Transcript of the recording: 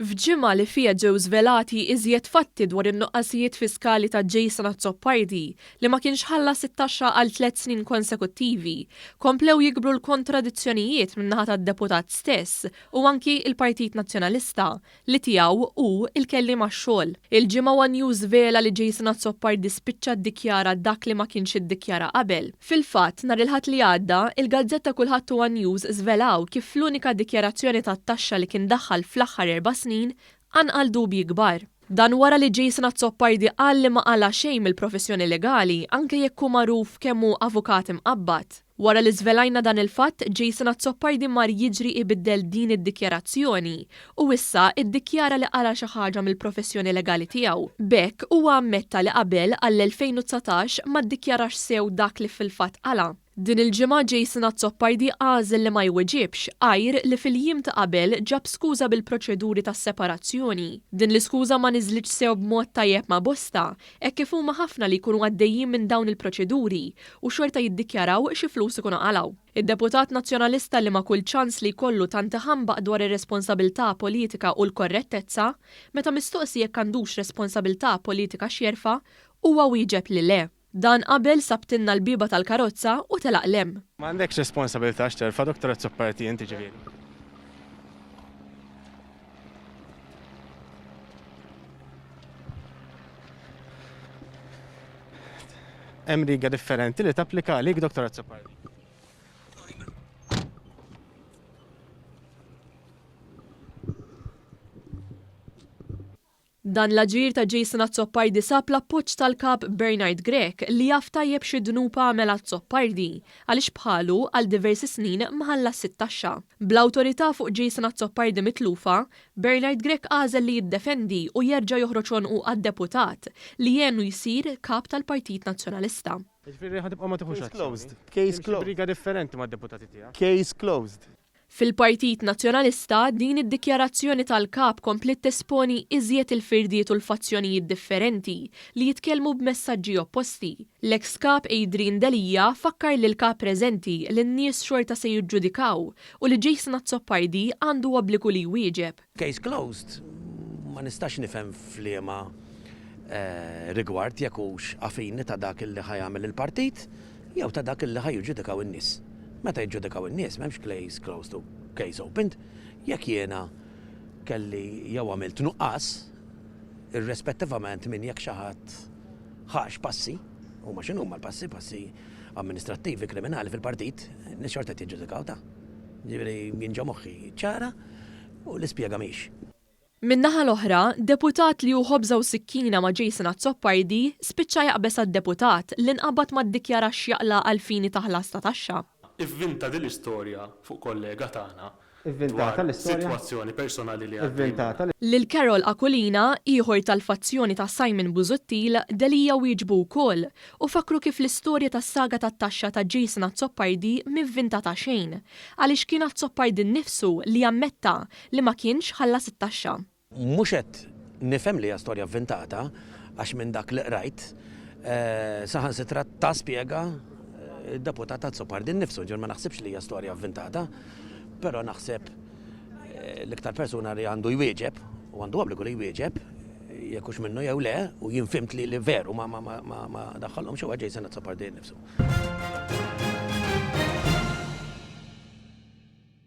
F'ġimgħa li fiha ġew żvelati iżjed fatti dwar in-nuqqasijiet fiskali ta' Jason Azzopardi li ma kienx ħallas it-taxxa għal 3 snin konsekuttivi, komplew jikbru l-kontradizzjonijiet min-naħa tad-deputat stess u anki il-Partit Nazzjonalista li tiegħu hu l-kelliem għax-xogħol. Il-ġimgħa One News żvela li Jason Azzopardi spiċċa ddikjara dak li ma kienx iddikjara qabel. Fil-fatt nhar il-ħadd li għadda, il-gazzetta Kulħadd One News żvelaw kif fl-unika dikjarazzjoni tat-taxxa li kien daħħal fl-aħħar 4 snin għanqal dubji kbar. Dan wara li Jason Azzopardi qal li ma qala xejn mill-professjoni legali anke jekk hu magħruf kemm hu avukat imqabbad. Wara li żvelajna dan il-fatt, Jason Azzopardi mar jiġri ibiddel din id-dikjarazzjoni u issa iddikjara li qala xi ħaġa mill-professjoni legali tiegħu. B'hekk huwa ammetta li qabel għall-2019 ma ddikjarax sew dak li fil-fatt qala. Din il-ġimgħa Jason Azzopardi għażel li ma jweġibx għajr li fil-jiem ta' qabel ġab skuża bil-proċeduri tas-separazzjoni. Din l-iskuża ma niżlitx sew b'mod tajjeb ma' bosta, hekk kif huma ħafna li jkunu għaddejjin minn dawn il-proċeduri u xorta jiddikjaraw xi flus ikunu qalaw. Id-deputat Nazzjonalista li ma kull ċans li jkollu tant ħambaq dwar ir-responsabilità politika u l-korrettezza, meta mistoqsi jekk għandux responsabilità politika xjerfa, huwa wieġeb li le. Dan qabel sabtinna l-biba tal-karozza u telaq lem. M'għandekx responsabilità xterfa, Dr. Azzopardi, inti ġifieri. Hemm riga differenti li tapplika għalik, Dr. Azzopardi. Dan l-aġir ta' Jason Azzopardi sab l-appoġġ tal-kap Bernard Grek li jaf tajjeb xi dnupa għamel Azzopardi għaliex bħalu għal diversi snin mħallas it-taxxa. Bl-awtorità fuq Jason Azzopardi mitlufa, Bernard Grek għażel li jiddefendi u jerġa' joħroġ u għad-deputat li jenu jsir kap tal-Partit Nazzjonalista. Ġifieri ħadibqa' ma tieħux closed. Case closed. Riga differenti mad-deputati tiegħek. Case closed. Fil-Partit Nazzjonalista din id-dikjarazzjoni tal-kap komplet tesponi iżjed il-firdiet u l-fazzjonijiet differenti li jitkellmu b'messaġġi opposti. L-ex kap Adrian Delia fakkar lil kap preżenti li n-nies xorta se jiġġudikaw u li Jason Azzopardi għandu obbligu li jwieġeb. Case closed, ma nistax nifhem f'liema rigward jekk hux affini ta' dak li ħajamel il-Partit jew ta' dak li ħajjuġġudikaw in-nies. Meta jiġġudikaw in-nies m'hemmx case closed u case opened, jekk jiena kelli jew għamilt nuqqas irrispettivament minn jekk xi ħadd ħax passi, huma x'inhuma l-passi amministrattivi kriminali fil-Partit, nies xorta qed jiġġudikaw ta'. Ġifieri jinġa' moħħi ċara u l-ispjega mhix. Min-naħa l-oħra, deputat li hu ħobża u sikkina ma' Jason Azzopardi spiċċa jaqbes għad-deputat li nqabad ma ddikjara x'jaqla għall-fini taħlas ta' taxxa. Ivvinta din l-istorja fuq kollega tagħna. Ivvintata l-istorja. Sitwazzjoni personali li Ivvintata. Lil Carol Aquilina, ieħor tal-fazzjoni ta' Simon Busuttil, Delia wieġbu wkoll u fakru kif l-istorja tas-saga tat-taxxa ta' Jason Azzopardi mivvintata xejn, għaliex kien Azzopardi nnifsu li ammetta li ma kienx ħallas it-taxxa. Mhux qed nifhem li hija storja vvintata għax minn dak li qrajt saħansitra ta' spjega id-deputat Azzopardi nnifsu, ġifier ma naħsibx li hija storja vvintata, però naħseb l-iktar persuna li għandu jwieġeb u għandu obbligu li jwieġeb jekk hux minnu jew le u jinfimt li veru ma daħħalhom xi Jason Azzopardi nnifsu.